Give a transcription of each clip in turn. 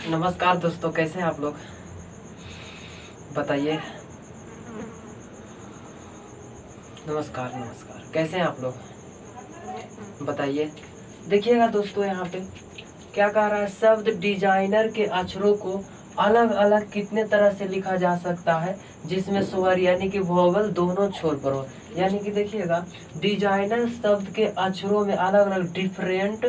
नमस्कार दोस्तों, कैसे हैं आप लोग? बताइए। नमस्कार नमस्कार, कैसे हैं आप लोग? बताइए। देखिएगा दोस्तों, यहाँ पे क्या कह रहा है, शब्द डिजाइनर के अक्षरों को अलग अलग कितने तरह से लिखा जा सकता है जिसमें स्वर यानी कि वोवल दोनों छोर पर हो। यानी कि देखिएगा, डिजाइनर शब्द के अक्षरों में अलग अलग डिफरेंट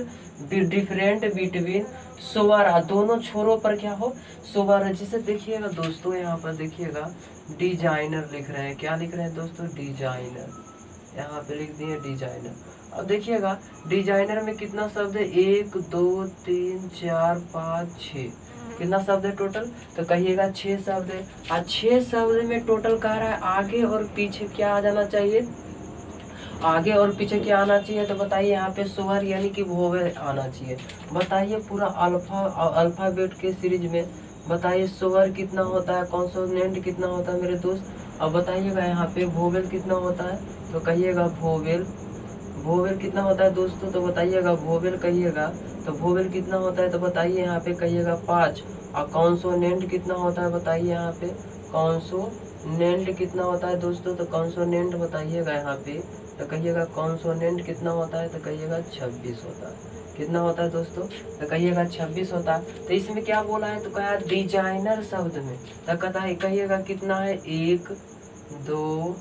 बिटवीन स्वर दोनों छोरों पर क्या हो, स्वर है। जिसे देखिएगा दोस्तों, यहाँ पर देखिएगा डिजाइनर लिख रहे हैं। क्या लिख रहे हैं दोस्तों? डिजाइनर। यहाँ पे लिख दिए डिजाइनर। अब देखिएगा डिजाइनर में कितना शब्द है? 1 2 3 4 5 6। कितना शब्द है टोटल? तो कहिएगा 6 शब्द है। और 6 शब्द में टोटल कह रहा है आगे और पीछे क्या आ जाना चाहिए, आगे और पीछे क्या आना चाहिए? तो बताइए यहाँ पे स्वर यानी कि वोवेल आना चाहिए। बताइए पूरा अल्फाबेट के सीरीज में बताइए स्वर कितना होता है, कॉन्सोनेंट कितना होता है मेरे दोस्त। अब बताइएगा यहाँ पे वोवेल कितना होता है, तो कहिएगा वोवेल। वोवेल कितना होता है दोस्तों? तो बताइएगा वोवेल कहिएगा। तो वोवेल कितना होता है? तो बताइए यहाँ पे कहिएगा 5। और कॉन्सोनेंट कितना होता है? बताइए यहाँ पे कॉन्सोनेंट कितना होता है दोस्तों? तो कॉन्सोनेंट बताइएगा यहाँ पे। तो कहिएगा कॉन्सोनेंट कितना होता है? तो कहिएगा 26 होता है। कितना होता है दोस्तों? तो कहिएगा 26 होता है। तो इसमें क्या बोला है? तो कहा डिजाइनर शब्द में। तो कहता है कहिएगा कितना है? 1 2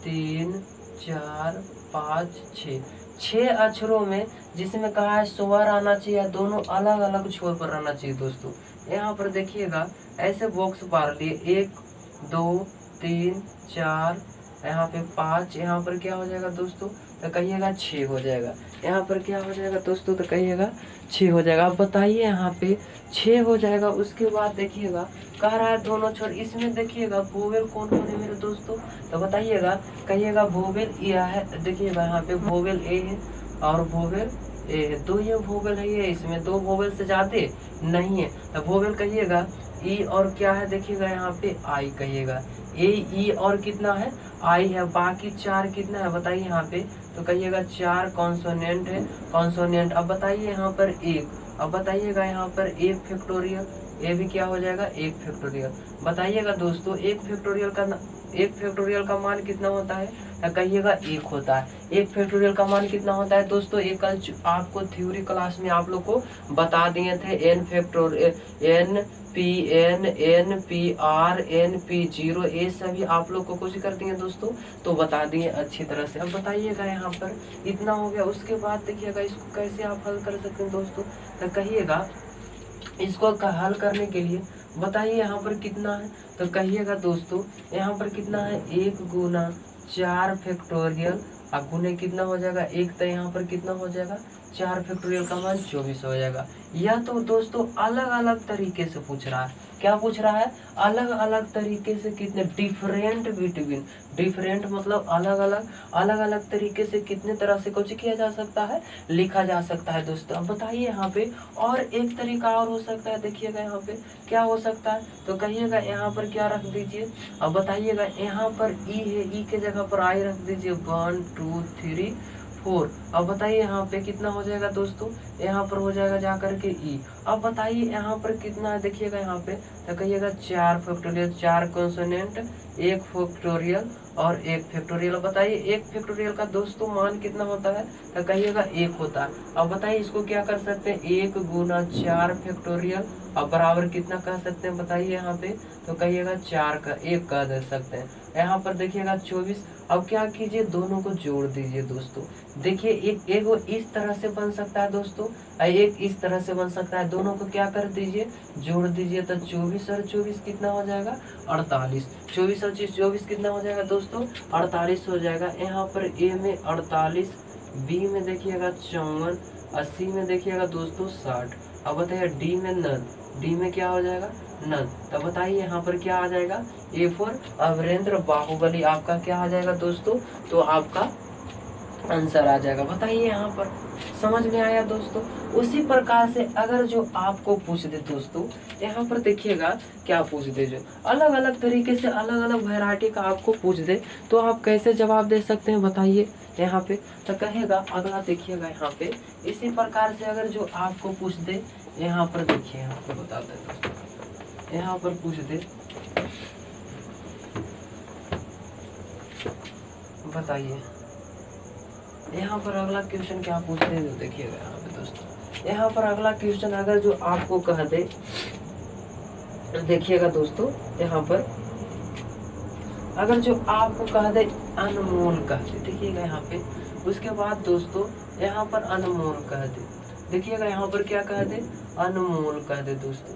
3 4 5 6। 6 अक्षरों में जिसमें कहा है स्वर आना चाहिए, दोनों अलग अलग छोर पर रहना चाहिए दोस्तों। यहाँ पर देखिएगा ऐसे बॉक्स पार लिए 1 2 3 4, यहाँ पे 5, यहाँ पर क्या हो जाएगा दोस्तों? तो कहिएगा 6 हो जाएगा। यहाँ पर क्या हो जाएगा दोस्तों? तो कहिएगा 6 हो जाएगा। अब बताइए यहाँ पे 6 हो जाएगा। उसके बाद देखिएगा कह रहा है दोनों छोर। इसमें देखिएगा वोवेल कौन कौन है मेरे दोस्तों? तो बताइएगा कहिएगा वोवेल यह है। देखिएगा यहाँ पे वोवेल ए है और वोवेल ए है। दो ये वोवेल है, ये इसमें 2 वोवेल से ज्यादा नहीं है। तो वोवेल कहिएगा ई और क्या है? देखिएगा यहाँ पे आई कहिएगा। ए ई और कितना है? आई है। बाकी 4 कितना है बताइए यहाँ पे? तो कहिएगा 4 कॉन्सोनेंट है, कॉन्सोनेंट। अब बताइए यहाँ पर 1। अब बताइएगा यहाँ पर 1 फैक्टोरियल। ये भी क्या हो जाएगा? 1 फैक्टोरियल। बताइएगा दोस्तों 1 फैक्टोरियल का मान कितना होता है? कहिएगा 1 होता है। 1 फैक्टोरियल का मान कितना होता है दोस्तों? एक कल आपको थ्योरी क्लास में आप लोग को बता दिए थे। N factorial, n P n, n P r, n P 0, ये सभी आप लोग को कुछ कर दिए दोस्तों, तो बता दिए अच्छी तरह से। अब बताइएगा यहाँ पर इतना हो गया। उसके बाद देखिएगा इसको कैसे आप हल कर सकते हैं दोस्तों। तो कहिएगा इसको हल करने के लिए बताइए यहाँ पर कितना है? तो कहिएगा दोस्तों यहाँ पर कितना है? 1 गुना 4 फैक्टोरियल और गुने कितना हो जाएगा? 1। तो यहाँ पर कितना हो जाएगा? 4 फैक्टोरियल का मान 24 हो जाएगा। यह तो दोस्तों अलग अलग तरीके से पूछ रहा है। क्या पूछ रहा है? अलग अलग तरीके से कितने डिफरेंट बिटवीन, डिफरेंट मतलब अलग अलग तरीके से कितने तरह से कुछ किया जा सकता है, लिखा जा सकता है दोस्तों। अब बताइए यहाँ पे और एक तरीका और हो सकता है। देखिएगा यहाँ पे क्या हो सकता है? तो कहिएगा यहाँ पर क्या रख दीजिए। अब बताइएगा यहाँ पर ई है, ई के जगह पर आई रख दीजिए। 1 2 3 4। अब बताइए यहाँ पे कितना हो जाएगा दोस्तों? यहाँ पर हो जाएगा जाकर के ई। अब बताइए यहाँ पर कितना है? देखिएगा यहाँ पे तो कहिएगा 4 फैक्टोरियल, 4 कॉन्सोनेंट, 1 फैक्टोरियल और 1 फैक्टोरियल। बताइए 1 फैक्टोरियल का दोस्तों मान कितना होता है? तो कहिएगा 1 होता है। अब बताइए इसको क्या कर सकते हैं? 1 गुना 4 फैक्टोरियल अब बराबर कितना कह सकते हैं? बताइए यहाँ पे तो कहिएगा 4 का 1 कह दे सकते हैं। यहाँ पर देखिएगा 24। अब क्या कीजिए? दोनों को जोड़ दीजिए दोस्तों। देखिए एक वो इस तरह से बन सकता है दोस्तों, एक इस तरह से बन सकता है। दोनों को क्या कर दीजिए? जोड़ दीजिए। तो 24 और 24 कितना हो जाएगा? 48। 24 और 24 कितना हो जाएगा दोस्तों? 48 हो जाएगा। यहाँ पर ए में 48, बी में देखिएगा 54 और सी में देखिएगा दोस्तों 60। अब बताइए डी में नन, डी में क्या हो जाएगा? नन। तो बताइए यहाँ पर क्या आ जाएगा? A4 अमरेंद्र बाहुबली आपका क्या आ जाएगा दोस्तों? तो आपका आंसर आ जाएगा। बताइए यहाँ पर समझ में आया दोस्तों। उसी प्रकार से अगर जो आपको पूछ दे दोस्तों, यहाँ पर देखिएगा क्या पूछ दे, जो अलग अलग तरीके से अलग अलग वैरायटी का आपको पूछ दे तो आप कैसे जवाब दे सकते हैं बताइए यहाँ पे। तो कहेगा अगला देखिएगा यहाँ पे, इसी प्रकार से अगर जो आपको पूछ दे, यहाँ पर देखिए आपको बताते हैं दोस्तों, यहाँ पर पूछ दे, बताइए यहाँ पर अगला क्वेश्चन क्या पूछते हैं, जो देखिएगा यहाँ पे दोस्तों। यहाँ पर अगला क्वेश्चन अगर जो आपको कह दे, देखिएगा दोस्तों यहाँ पर अगर जो आपको कह दे अनमोल कह दे, देखिएगा यहाँ पे। उसके बाद दोस्तों यहाँ पर अनमोल कह दे, देखिएगा यहाँ पर क्या कह दे, अनमोल कह दे दोस्तों,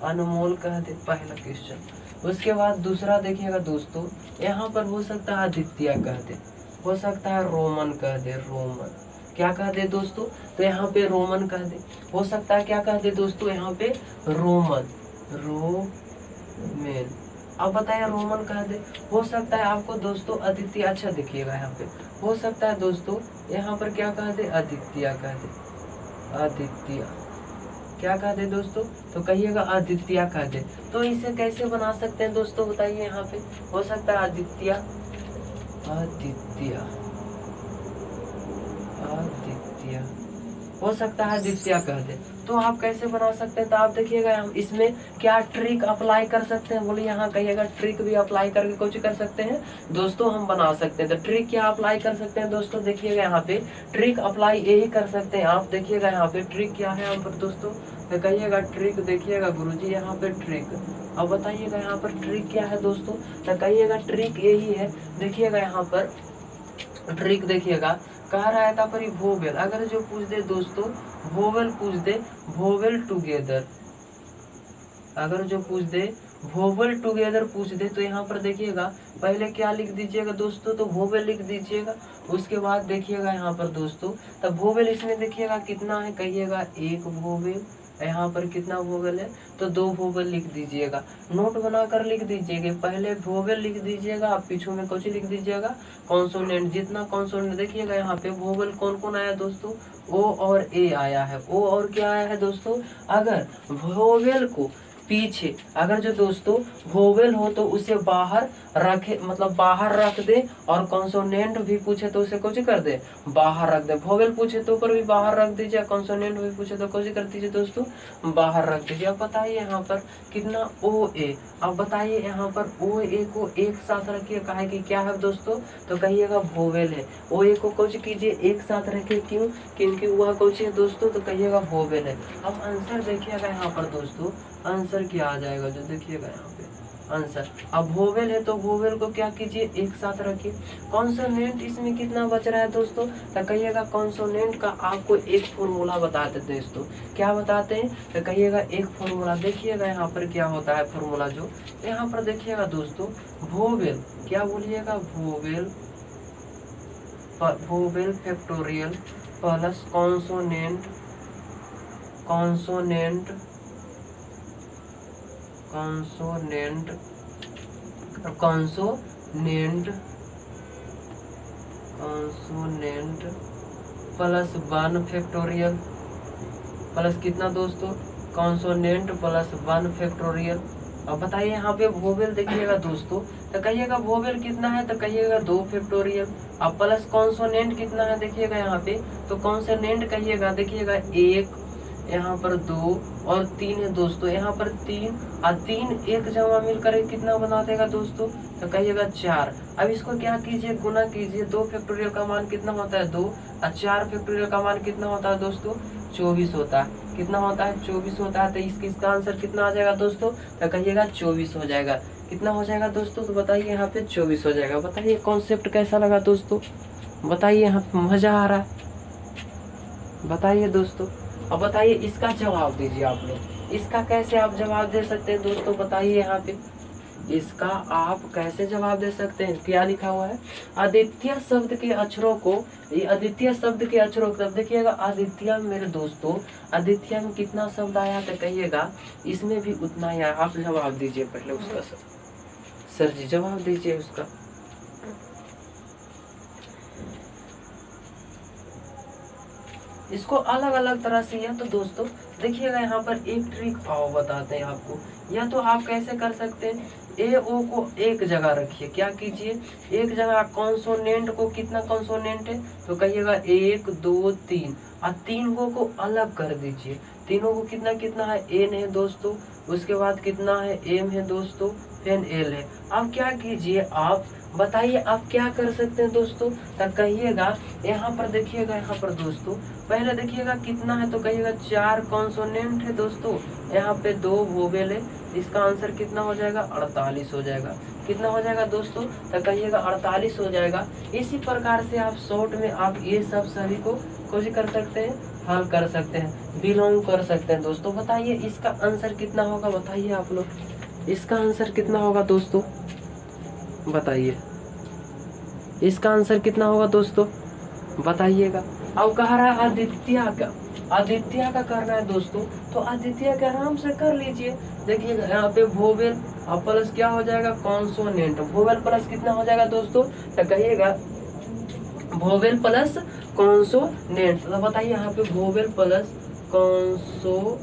अनमोल कह दे, पहला क्वेश्चन। उसके बाद दूसरा देखिएगा दोस्तों, यहाँ पर हो सकता है अद्वितीय कह दे, हो सकता है रोमन कह दे, रोमन क्या कह दे दोस्तों, तो यहाँ पे रोमन कह दे। हो सकता है क्या कह दे दोस्तों, यहाँ पे रोमन, रोमेन। अब बताइए रोमन कह दे। हो सकता है आपको दोस्तों अद्वितीय, अच्छा देखिएगा यहाँ पे, हो सकता है दोस्तों यहाँ पर क्या कह दे, अद्वितीय कह दे, अद्वितीय क्या कह दे दोस्तों, तो कहिएगा अद्वितीय कह दे। तो इसे कैसे बना सकते हैं दोस्तों बताइए यहाँ पे। हो सकता है अद्वितीय, अद्वितीय, अद्वितीय, हो सकता है द्वितीय कह दे। तो आप कैसे बना सकते हैं, तो आप देखिएगा हम इसमें क्या ट्रिक अप्लाई कर सकते हैं, बोलिए यहाँ कहिएगा। ट्रिक भी अप्लाई करके कुछ कर सकते हैं दोस्तों, हम बना सकते हैं। तो ट्रिक क्या अप्लाई कर सकते हैं दोस्तों, देखिएगा यहाँ पे ट्रिक अप्लाई यही कर सकते हैं आप। देखिएगा यहाँ पे ट्रिक क्या है यहाँ पर दोस्तों, तो कहिएगा ट्रिक, देखिएगा गुरुजी यहाँ पे ट्रिक। अब बताइएगा यहाँ पर ट्रिक क्या है दोस्तों, तो कहिएगा ट्रिक यही है। देखिएगा यहाँ पर ट्रिक देखिएगा, कह रहा था पर वोवेल अगर जो पूछ दे दोस्तों, वोवेल पूछ दे, वोवेल टुगेदर, अगर जो पूछ दे वोवेल टुगेदर पूछ दे, तो यहाँ पर देखिएगा पहले क्या लिख दीजिएगा दोस्तों, तो वोवेल लिख दीजिएगा। उसके बाद देखिएगा यहाँ पर दोस्तों, तब वोवेल इसमें देखिएगा कितना है, कहिएगा एक वोवेल, यहाँ पर कितना वोवेल है, तो दो वोवेल लिख दीजिएगा। नोट बनाकर लिख दीजिएगा, पहले वोवेल लिख दीजिएगा, आप पीछे में कुछ लिख दीजिएगा कॉन्सोनेंट, जितना कॉन्सोनेंट। देखिएगा यहाँ पे वोवेल कौन कौन आया दोस्तों, ओ और ए आया है। ओ और क्या आया है दोस्तों, अगर वोवेल को पीछे, अगर जो दोस्तों वोवेल हो तो उसे बाहर रखे, मतलब बाहर रख दे, और कॉन्सोनेंट भी पूछे तो उसे कुछ कर दे, बाहर रख दे। वोवेल पूछे तो ऊपर भी बाहर रख दीजिए, कॉन्सोनेंट भी पूछे तो कुछ कर दीजिए दोस्तों, बाहर रख दीजिए। अब बताइए यहाँ पर कितना ओ ए। अब बताइए यहाँ पर ओ ए को एक साथ रखिए, कहा कि क्या है दोस्तों, तो कहिएगा वोवेल है। ओ ए को कुछ कीजिए एक साथ रखिए, क्यों, क्योंकि वह कुछ है दोस्तों, तो कहिएगा वोवेल है। अब आंसर देखिएगा यहाँ पर दोस्तों, आंसर क्या आ जाएगा, जो देखिएगा यहाँ पे आंसर। अब वोवेल है तो वोवेल को क्या कीजिए, एक साथ रखिए। कॉन्सोनेंट इसमें कितना बच रहा है दोस्तों, तो कहिएगा कॉन्सोनेंट का आपको एक फॉर्मूला बताते दोस्तों। क्या बताते हैं, तो कहिएगा एक फॉर्मूला। देखिएगा यहाँ पर क्या होता है फॉर्मूला, जो यहाँ पर देखिएगा दोस्तों, वोवेल क्या बोलिएगा, vowel, vowel factorial plus consonant, consonant, consonant, consonant, consonant plus 1 factorial, plus कितना दोस्तों, कॉन्सोनेंट प्लस 1 फैक्टोरियल। अब बताइए यहाँ पे वोवेल देखिएगा दोस्तों, तो कहिएगा वोवेल कितना है, तो कहिएगा 2 फैक्टोरियल। अब प्लस कॉन्सोनेंट कितना है, देखिएगा यहाँ पे, तो कॉन्सोनेंट कहिएगा, देखिएगा 1, यहाँ पर 2 और 3 है दोस्तों, यहाँ पर 3 और 3 एक जमा मिलकर कितना बना देगा दोस्तों, तो कहिएगा 4। अब इसको क्या कीजिए, गुना कीजिए। 2 फैक्टोरियल का मान कितना होता है, 2, और 4 फैक्टोरियल का मान कितना होता है दोस्तों, 24 होता है। कितना होता है, 24 होता है। तो इसका आंसर कितना आ जाएगा दोस्तों, तो कहिएगा 24 हो जाएगा। कितना हो जाएगा दोस्तों, तो बताइए यहाँ पे 24 हो जाएगा। बताइए कॉन्सेप्ट कैसा लगा दोस्तों, बताइए यहाँ पे मजा आ रहा है, बताइए दोस्तों। अब बताइए इसका जवाब दीजिए आप लोग, इसका कैसे आप जवाब दे सकते हैं दोस्तों, बताइए यहाँ पे इसका आप कैसे जवाब दे सकते हैं। क्या लिखा हुआ है, अद्वितीय शब्द के अक्षरों को, ये अद्वितीय शब्द के अक्षरों को, देखिएगा अद्वितीय मेरे दोस्तों, अद्वितीय में कितना शब्द आया, तो कहिएगा इसमें भी उतना ही आया। आप जवाब दीजिए पहले उसका, सर जी जवाब दीजिए उसका। इसको अलग अलग तरह से, या तो दोस्तों देखिएगा यहाँ पर एक ट्रिक आओ बताते हैं आपको। या तो आप कैसे कर सकते हैं, ए ओ को एक जगह रखिए, क्या कीजिए एक जगह कॉन्सोनेंट को, कितना कॉन्सोनेंट है तो कहिएगा 1 2 3, और तीन को अलग कर दीजिए। तीनों को कितना कितना है, एन है दोस्तों, उसके बाद कितना है एम है दोस्तों, फिर एल है। अब क्या कीजिए आप बताइए आप क्या कर सकते हैं दोस्तों, तो कहिएगा यहाँ पर देखिएगा, यहाँ पर दोस्तों पहले देखिएगा कितना है तो कहिएगा 4 कॉन्सोनेंट है दोस्तों, यहाँ पे 2 वोवेल है, इसका आंसर कितना हो जाएगा 48 हो जाएगा। कितना हो जाएगा दोस्तों, तो कहिएगा 48 हो जाएगा। इसी प्रकार से आप शॉर्ट में आप ये सब सभी को कुछ कर सकते हैं, हल कर सकते हैं, बिलोंग कर सकते हैं दोस्तों। बताइए इसका आंसर कितना होगा, बताइए आप लोग इसका आंसर कितना होगा दोस्तों, बताइए इसका आंसर कितना होगा दोस्तों, बताइएगा। अब कह रहा है आदित्य का करना है दोस्तों, तो आदित्य के आराम से कर लीजिए। देखिएगा यहाँ पे वोवेल अब प्लस क्या हो जाएगा कॉन्सोनेंट, वोवेल प्लस कितना हो जाएगा दोस्तों, तो कहिएगा वोवेल प्लस कॉन्सोनेंट। तो बताइए यहाँ पे वोवेल प्लस कॉन्सोनेंट,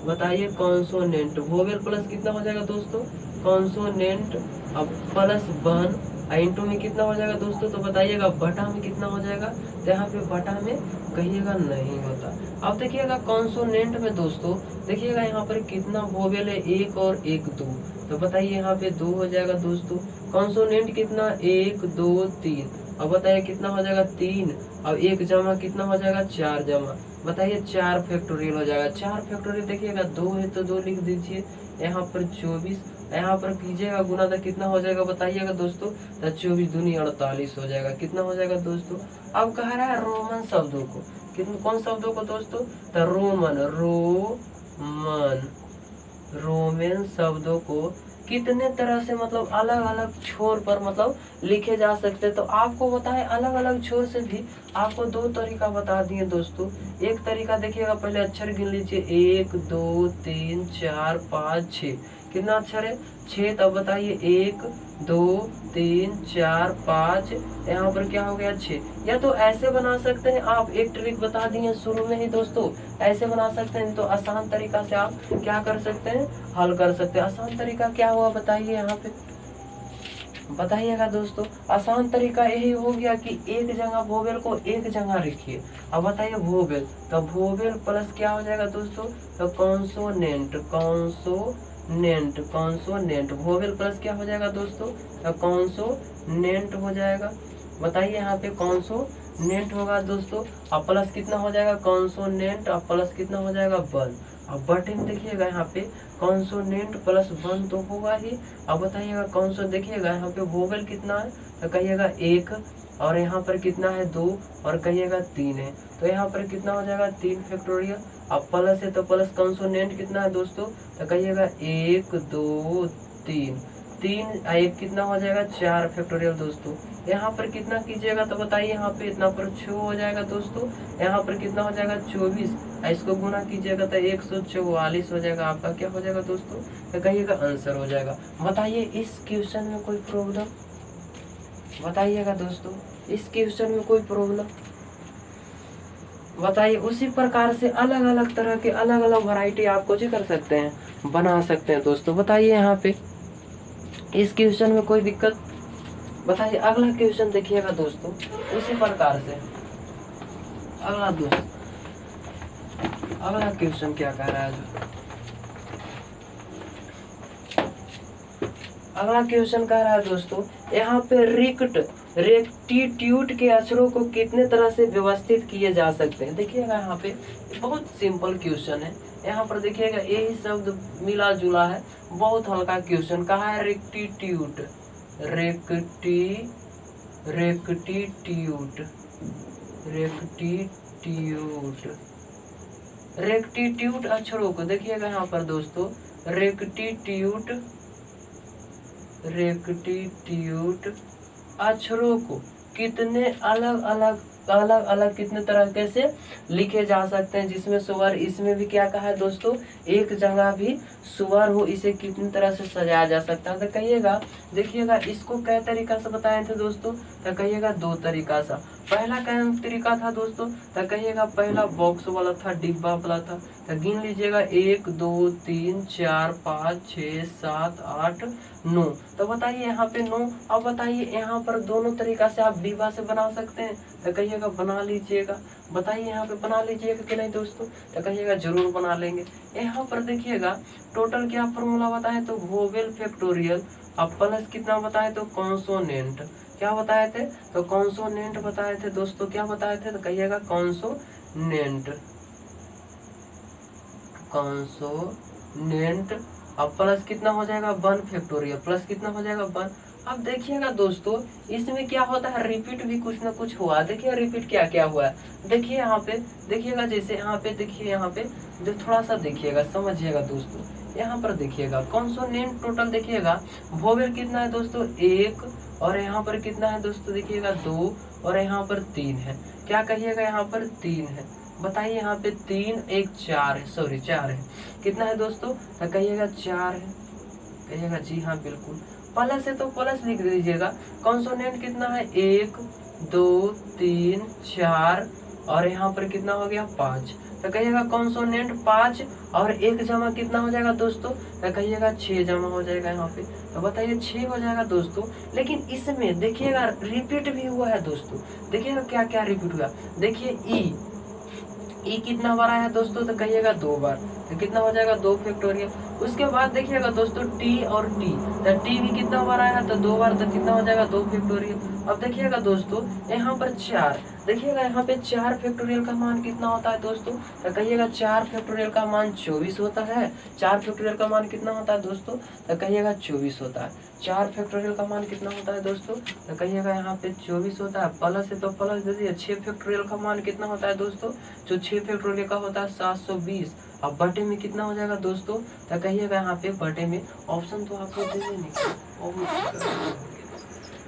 बताइए कॉन्सोनेंट, वोवेल प्लस कितना हो जाएगा दोस्तों कॉन्सोनेंट, अब प्लस 1 इंटू में कितना हो जाएगा दोस्तों, तो बताइएगा बटा में कितना हो जाएगा, तो यहाँ पे बटा में कहिएगा नहीं होता। अब देखिएगा कॉन्सोनेंट में दोस्तों देखिएगा यहाँ पर कितना वोवेल है, 1 और 1 2, तो बताइए यहाँ पे 2 हो जाएगा दोस्तों। कॉन्सोनेंट कितना 1 2 3, अब बताइए कितना हो जाएगा 3, अब 1 जमा कितना हो जाएगा 4 जमा, बताइए 4 फैक्टोरियल हो जाएगा। 4 फैक्टोरियल देखिएगा 2 है तो 2 लिख दीजिए, यहाँ पर 24, यहाँ पर कीजिएगा गुना तो कितना हो जाएगा बताइएगा दोस्तों, तो 24 दूनी 48 हो जाएगा। कितना हो जाएगा दोस्तों। अब कह रहा है रोमन शब्दों को, कितने कौन शब्दों को दोस्तों, तो रोमन शब्दों को कितने तरह से मतलब अलग अलग छोर पर मतलब लिखे जा सकते हैं। तो आपको बताएं अलग अलग छोर से भी आपको 2 तरीका बता दिए दोस्तों। एक तरीका देखिएगा, पहले अक्षर गिन लीजिए 1 2 3 4 5 6, कितना अक्षर है 6, तब बताइए 1 2 3 4 5, यहाँ पर क्या हो गया 6। या तो ऐसे बना सकते हैं आप, एक ट्रिक बता दिए शुरू में ही दोस्तों, ऐसे बना सकते हैं। तो आसान तरीका से आप क्या कर सकते हैं, हल कर सकते हैं। आसान तरीका क्या हुआ बताइए यहाँ पे, बताइएगा दोस्तों। आसान तरीका यही हो गया कि एक जगह वोवेल को एक जगह रखिए। अब बताइए वोवेल, तो वोवेल प्लस क्या हो जाएगा दोस्तों, तो कॉन्सोनेंट वोवेल प्लस क्या हो जाएगा दोस्तों, तो कॉन्सोनेंट हो जाएगा। बताइए यहाँ पे कॉन्सोनेंट होगा दोस्तों, अब प्लस कितना हो जाएगा कॉन्सोनेंट, अब प्लस कितना हो जाएगा 1। अब बटे में देखिएगा यहाँ पे कॉन्सोनेंट प्लस 1 तो होगा ही। अब बताइएगा कॉन्सो, देखिएगा यहाँ पे वोवेल कितना है, तो कहिएगा 1, और यहाँ पर कितना है 2, और कहिएगा 3 है, तो यहाँ पर कितना हो जाएगा 3 फैक्टोरियल। अब प्लस है तो प्लस कॉन्सोनेंट कितना है दोस्तों, तो कहिएगा 1 2 3, 3 1 कितना हो जाएगा 4 फैक्टोरियल दोस्तों। यहाँ पर कितना कीजिएगा तो बताइए, यहाँ पे इतना पर 6 हो जाएगा दोस्तों, यहाँ पर कितना हो जाएगा 24, इसको गुना कीजिएगा तो 144 हो जाएगा। आपका क्या हो जाएगा दोस्तों, तो कहिएगा आंसर हो जाएगा। बताइए इस क्वेश्चन में कोई प्रॉब्लम, बताइएगा दोस्तों इस क्वेश्चन में कोई प्रॉब्लम, बताइए। उसी प्रकार से अलग अलग तरह के अलग अलग वैरायटी आप कुछ कर सकते हैं, बना सकते हैं दोस्तों। बताइए यहाँ पे इस क्वेश्चन में कोई दिक्कत, बताइए। अगला क्वेश्चन देखिएगा दोस्तों उसी प्रकार से। अगला क्वेश्चन क्या कह रहा है, अगला क्वेश्चन कह रहा है दोस्तों, यहाँ पे रेक्टिट्यूड के अक्षरों को कितने तरह से व्यवस्थित किए जा सकते हैं। देखिएगा यहाँ पे बहुत सिंपल क्वेश्चन है। यहाँ पर देखिएगा यही शब्द मिला जुला है, बहुत हल्का क्वेश्चन। कहा है रेक्टिट्यूड रेक्टिट्यूड अक्षरों को देखिएगा यहाँ पर दोस्तों, रेक्टिट्यूड अक्षरों को कितने अलग अलग अलग अलग कितने तरीके से लिखे जा सकते हैं, जिसमें स्वर, इसमें भी क्या कहा है दोस्तों, एक जगह भी स्वर हो, इसे कितनी तरह से सजाया जा सकता है। तो कहिएगा, देखिएगा इसको कै तरीका से बताए थे दोस्तों, तो कहिएगा 2 तरीका से। पहला क्या तरीका था दोस्तों, तो कहिएगा पहला बॉक्स वाला था, डिब्बा वाला था। तो गिन लीजिएगा 1 2 3 4 5 6 7 8 9। तो बताइए यहाँ पे 9। अब बताइए यहाँ पर दोनों तरीका से आप डिब्बा से बना सकते हैं, तो कहिएगा बना लीजिएगा। बताइए यहाँ पे बना लीजिएगा कि नहीं दोस्तों, तो कहिएगा जरूर बना लेंगे। यहाँ पर देखिएगा टोटल क्या फॉर्मूला बताए, तो वोवेल फैक्टोरियल, अब प्लस कितना बताए, तो कॉन्सोनेंट। क्या बताए थे, तो कॉन्सोनेंट बताए थे दोस्तों। क्या बताए थे, तो कहिएगा कॉन्सोनेंट, कॉन्सोनेंट। अब प्लस कितना हो जाएगा, 1 फैक्टोरियल, प्लस कितना हो जाएगा 1। अब देखिएगा दोस्तों, इसमें क्या होता है, रिपीट भी कुछ ना कुछ हुआ। देखिए रिपीट क्या क्या हुआ है, देखिए यहाँ पे देखिएगा, जैसे यहाँ पे देखिए, यहाँ पे जो थोड़ा सा देखिएगा, समझिएगा दोस्तों। यहाँ पर देखिएगा कॉन्सोनेंट टोटल देखिएगा, वोवेल कितना है दोस्तों 1, और यहाँ पर कितना है दोस्तों, देखिएगा 2, और यहाँ पर 3 है। क्या कहिएगा, यहाँ पर 3 है। बताइए यहाँ पे 3 1 4 है, सॉरी 4 है। कितना है दोस्तों, तो कहिएगा 4 है। कहिएगा जी हाँ बिल्कुल। प्लस है तो प्लस लिख दीजिएगा। कॉन्सोनेंट कितना है, 1 2 3 4, और यहाँ पर कितना हो गया 5। तो कहिएगा कॉन्सोनेंट 5 और 1 जमा कितना हो जाएगा दोस्तों, तो कहिएगा 6 जमा हो जाएगा यहाँ पे। तो बताइए 6 हो जाएगा दोस्तों। लेकिन इसमें देखिएगा रिपीट भी हुआ है दोस्तों। देखिएगा क्या क्या रिपीट हुआ, देखिए ई कितना बार आया दोस्तों, तो कहिएगा 2 बार। तो कितना हो जाएगा 2 फैक्टोरियल। उसके बाद देखिएगा दोस्तों टी और टी, तो टी भी कितना बार आया, तो 2 बार। तो कितना हो जाएगा 2 फैक्टोरियल। अब देखिएगा दोस्तों यहाँ पर 4, देखिएगा यहाँ पे 4 फैक्टोरियल का मान कितना होता है दोस्तों, तो कहिएगा 4 फैक्टोरियल का मान 24 होता है। 4 फैक्टोरियल का मान कितना होता है दोस्तों, तो कहिएगा 24 होता है। 4 फैक्टोरियल का मान कितना होता है दोस्तों, तो कहिएगा यहाँ पे 24 होता है। प्लस है तो प्लस दे दीजिए। 6 फैक्टोरियल का मान कितना होता है दोस्तों, जो 6 फैक्टोरियल का होता है 720। अब बटे में कितना हो जाएगा दोस्तों, तो कहिएगा यहाँ पे बटे में, ऑप्शन तो आपको दे देंगे।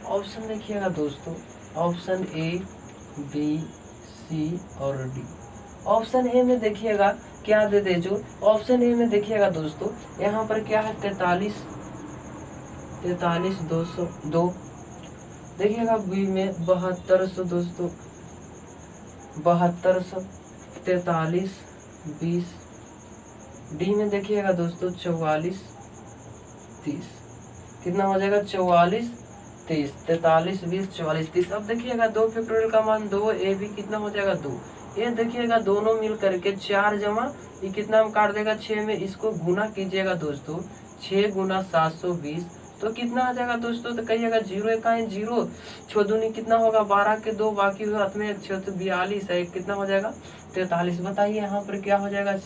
ऑप्शन देखिएगा दोस्तों, ऑप्शन ए बी सी और डी। ऑप्शन ए में देखिएगा क्या दे दे, जो ऑप्शन ए में देखिएगा दोस्तों, यहाँ पर क्या है 43 202। देखिएगा बी में 7200 दोस्तों, 7200 43 20। डी में देखिएगा दोस्तों 44 30। कितना हो जाएगा 44 30, 43 20 44 30। अब देखिएगा 2 फैक्टोरियल का मान 2, ए भी कितना हो जाएगा 2। ये देखिएगा दोनों मिल करके 4 जमा ये कितना हम काट देगा 6 में, इसको गुना कीजिएगा दोस्तों, 6 गुना 720। तो कितना आ जाएगा दोस्तों, तो कहिएगा 0 1 0, 6 दूनी कितना होगा 12 के 2, बाकी हाथ में 6 तो 42 है, कितना हो जाएगा 43। बताइए यहाँ पर क्या हो जाएगा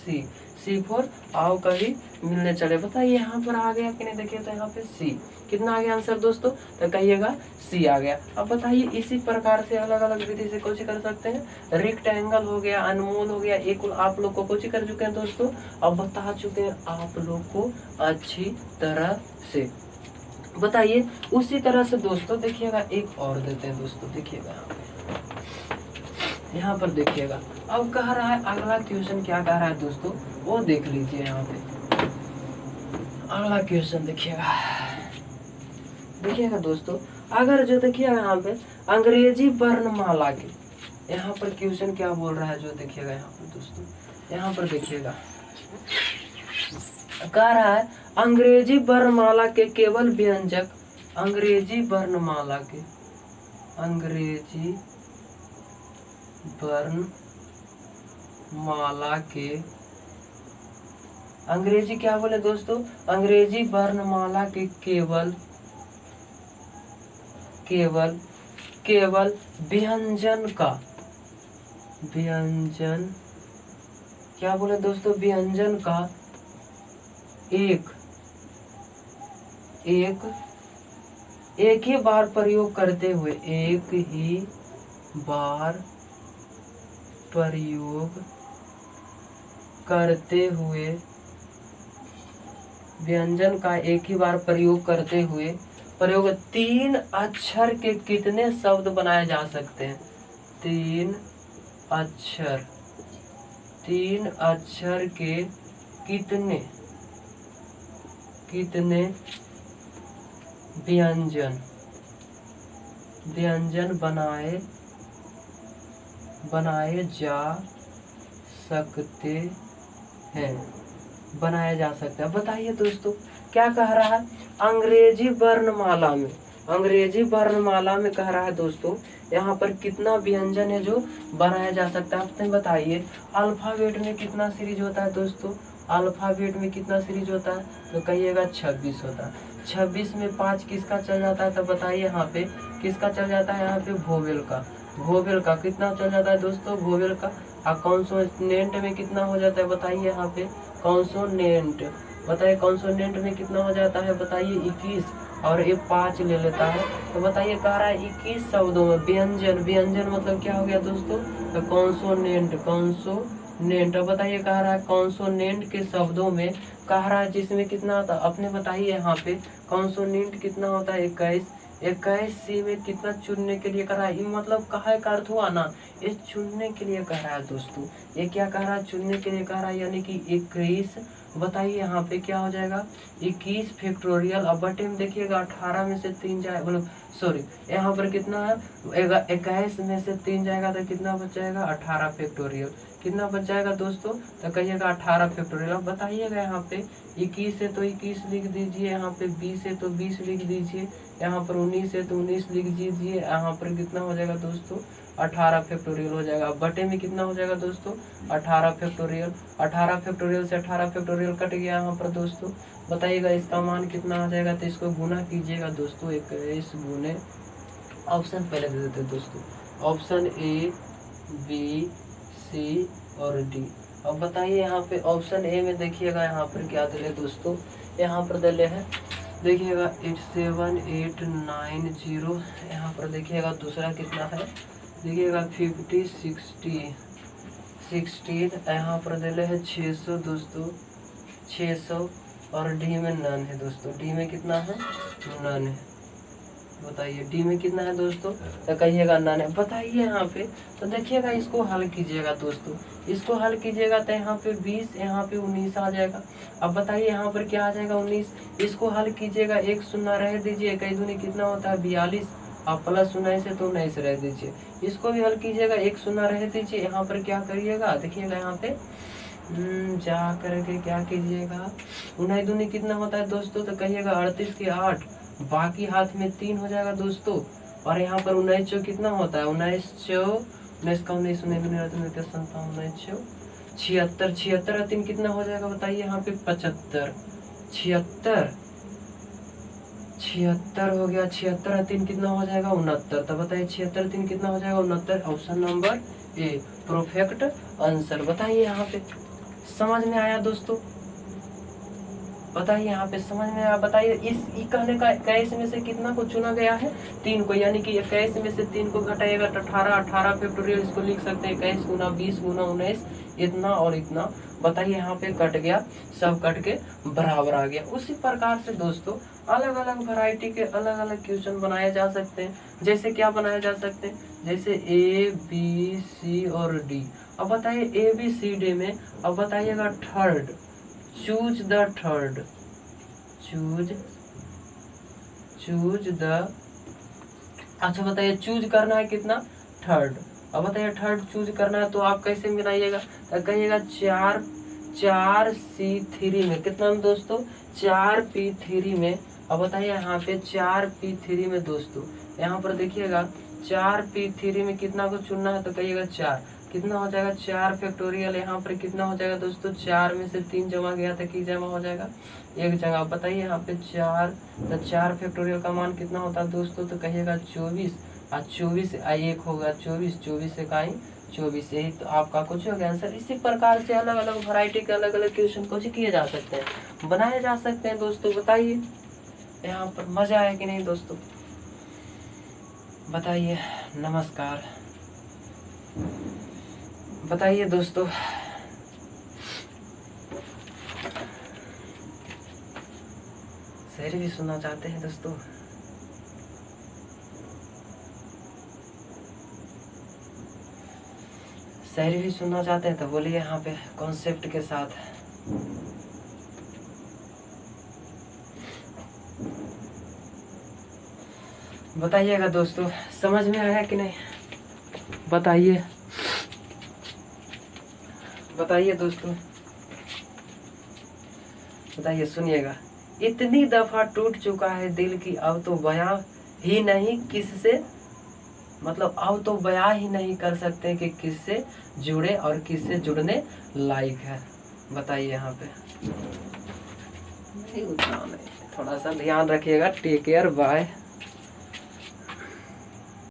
C4 आओ कभी मिलने चले। बताइए यहाँ पर आ गया कि नहीं, देखिए तो यहाँ पे C कितना आ गया आंसर दोस्तों, तो कहिएगा C आ गया। अब बताइए इसी प्रकार से अलग अलग विधि से कुछ कर सकते हैं। रेक्टेंगल हो गया, अनमोल हो गया, एक आप लोग को कुछ कर चुके हैं दोस्तों, अब बता चुके हैं आप लोग को अच्छी तरह से। बताइए उसी तरह से दोस्तों देखिएगा एक और देते हैं दोस्तों, देखिएगा यहाँ पर देखिएगा। अब कह रहा है अगला क्वेश्चन क्या कह रहा है दोस्तों, वो देख लीजिए। यहाँ पे अगला क्वेश्चन देखिएगा दोस्तों, अगर जो देखिएगा यहाँ पे अंग्रेजी वर्णमाला के, यहाँ पर क्वेश्चन क्या बोल रहा है जो देखिएगा यहाँ पर दोस्तों, यहाँ पर देखिएगा कह रहा है अंग्रेजी वर्णमाला के केवल व्यंजक, अंग्रेजी वर्णमाला के, अंग्रेजी वर्णमाला के, अंग्रेजी क्या बोले दोस्तों, अंग्रेजी वर्णमाला के केवल व्यंजन का, व्यंजन क्या बोले दोस्तों, व्यंजन का एक ही बार प्रयोग करते हुए, एक ही बार प्रयोग करते हुए, व्यंजन का एक ही बार प्रयोग करते हुए प्रयोग 3 अक्षर के कितने शब्द बनाए जा सकते हैं। तीन अक्षर के कितने व्यंजन बनाए जा सकते हैं। बताइए दोस्तों क्या कह रहा है, अंग्रेजी वर्णमाला में कह रहा है दोस्तों, यहाँ पर कितना व्यंजन है जो बनाया जा सकता है। आपने बताइए अल्फाबेट में कितना सीरीज होता है दोस्तों, अल्फाबेट में कितना सीरीज होता है, तो कहिएगा 26 होता है। 26 में 5 किसका चल जाता है, तो बताइए यहाँ पे किसका चल जाता है, यहाँ पे वोवेल का कितना चल जाता है दोस्तों, वोवेल का। और कॉन्सोनेंट में कितना हो जाता है, बताइए यहाँ पे कॉन्सोनेंट, बताइए कॉन्सोनेंट में कितना हो जाता है, बताइए 21, और ये 5 ले लेता है। तो बताइए कह रहा है 21 शब्दों में व्यंजन मतलब क्या हो गया दोस्तों, तो कॉन्सोनेंट। अब बताइए कह रहा है कॉन्सोनेंट के शब्दों में कह रहा है जिसमें कितना होता है, अपने बताइए यहाँ पे कॉन्सोनेंट कितना होता है, 21 सी में कितना चुनने के लिए कह रहा है, ये मतलब कहा का अर्थ हुआ ना, ये चुनने के लिए कह रहा है दोस्तों। ये क्या कह रहा है, चुनने के लिए कह रहा है, यानी कि 21। बताइए यहाँ पे क्या हो जाएगा, 21 फैक्टोरियल। अब बटे में देखिएगा 18 में से 3 जाए, मतलब सॉरी यहाँ पर कितना है, 21 में से 3 जाएगा तो कितना बच जाएगा, 18 फैक्टोरियल। कितना बच जाएगा दोस्तों, तो कहिएगा 18 फैक्टोरियल। अब बताइएगा यहाँ पे 21 है तो 21 लिख दीजिए, यहाँ पे 20 है तो 20 लिख दीजिए, यहाँ पर 19 है तो 19 लिख दीजिए, यहाँ पर कितना हो जाएगा दोस्तों, 18 फैक्टोरियल हो जाएगा। अब बटे में कितना हो जाएगा दोस्तों, 18 फैक्टोरियल। 18 फैक्टोरियल से 18 फैक्टोरियल कट गया यहाँ पर दोस्तों। बताइएगा इसका मान कितना आ जाएगा, तो इसको गुना कीजिएगा दोस्तों, 21 गुने, ऑप्शन पहले दे देते दोस्तों, ऑप्शन ए, बी, सी और डी। अब बताइए यहाँ पे ऑप्शन ए में देखिएगा यहाँ पर क्या दिले दोस्तों, यहाँ पर दिले है देखिएगा 87890, यहाँ पर देखिएगा दूसरा कितना है, देखिएगा 50 16, यहाँ पर दिले है 600 दोस्तों, 600, और डी में नन है दोस्तों, डी में कितना है, नन है। बताइए डी में कितना है दोस्तों, तो कहिएगा नन है। बताइए यहाँ पे तो देखिएगा इसको हल कीजिएगा दोस्तों, इसको हल कीजिएगा तो यहाँ पे 20, यहाँ पे 19 आ जाएगा। अब बताइए यहाँ पर क्या आ जाएगा, 19। इसको हल कीजिएगा, 1 शून्य रह दीजिए, 1 दूनी कितना होता है 42, आप प्लस 19 से तो 19 रह दीजिए। इसको भी हल कीजिएगा, 1 शून्य रह दीजिए, यहाँ पर क्या करिएगा, देखिएगा यहाँ पे जा करके क्या कीजिएगा, 19 दूनी कितना होता है दोस्तों, तो कहिएगा 38 के 8, बाकी हाथ में 3 हो जाएगा दोस्तों। और यहाँ पर 19 चौ कितना होता है, 19 चौ 19 का 19 76, 76 3 कितना हो जाएगा, बताइए यहाँ पे 75, 76 हो गया, 76 3 कितना हो जाएगा 69। तो बताइए 76 3 कितना हो जाएगा 69, option number a perfect answer. बताइए यहाँ पे समझ में आया दोस्तों, बताइए यहाँ पे समझ में आया। बताइए इस कहने का 21 में से कितना को चुना गया है, 3 को, यानी कि 21 में से 3 को घटाइएगा तो 18 फैक्टोरियल, इसको लिख सकते हैं 21 गुना 20 गुना 19, इतना और इतना। बताइए यहाँ पे कट गया, सब कट के बराबर आ गया। उसी प्रकार से दोस्तों अलग अलग वैरायटी के अलग अलग क्वेश्चन बनाए जा सकते हैं। जैसे क्या बनाए जा सकते हैं, जैसे ए बी सी और डी। अब बताइए ए बी सी डी में, अब बताइएगा third, choose the third, choose the, अच्छा बताइए चूज करना है कितना, थर्ड। अब बताइए थर्ड चूज करना है तो आप कैसे मिलाइएगा, तो कहिएगा 4C3 में कितना में दोस्तों, 4P3 में। अब बताइए यहाँ पे 4P3 में दोस्तों, यहाँ पर देखिएगा 4P3 में कितना को चुनना है, तो कहिएगा 4, कितना हो जाएगा 4 फैक्टोरियल। यहाँ पर कितना हो जाएगा दोस्तों, 4 में से 3 जमा गया था, कि जमा हो जाएगा 1 जगह। बताइए यहाँ पे 4, तो 4 फैक्टोरियल का मान कितना होता है दोस्तों, तो कहिएगा 24, और 24 1 होगा 24, 24 इकाई 24, यही तो आपका कुछ हो गया आंसर। इसी प्रकार से अलग अलग वैरायटी के अलग अलग क्वेश्चन कुछ किए जा सकते हैं, बनाए जा सकते हैं दोस्तों। बताइए यहाँ पर मजा आया कि नहीं दोस्तों, बताइए। नमस्कार, बताइए दोस्तों। शायरी भी सुनना चाहते हैं दोस्तों। शायरी भी सुनना चाहते हैं तो बोलिए यहाँ पे कॉन्सेप्ट के साथ। बताइएगा दोस्तों, समझ में आया कि नहीं? बताइए बताइए दोस्तों, बताइए। सुनिएगा, इतनी दफा टूट चुका है दिल की, अब तो बयां ही नहीं किससे, मतलब अब तो बयां ही नहीं कर सकते कि किससे जुड़े और किससे जुड़ने लायक है। बताइए यहाँ पे। नहीं उतना नहीं, थोड़ा सा ध्यान रखिएगा। Take care, bye.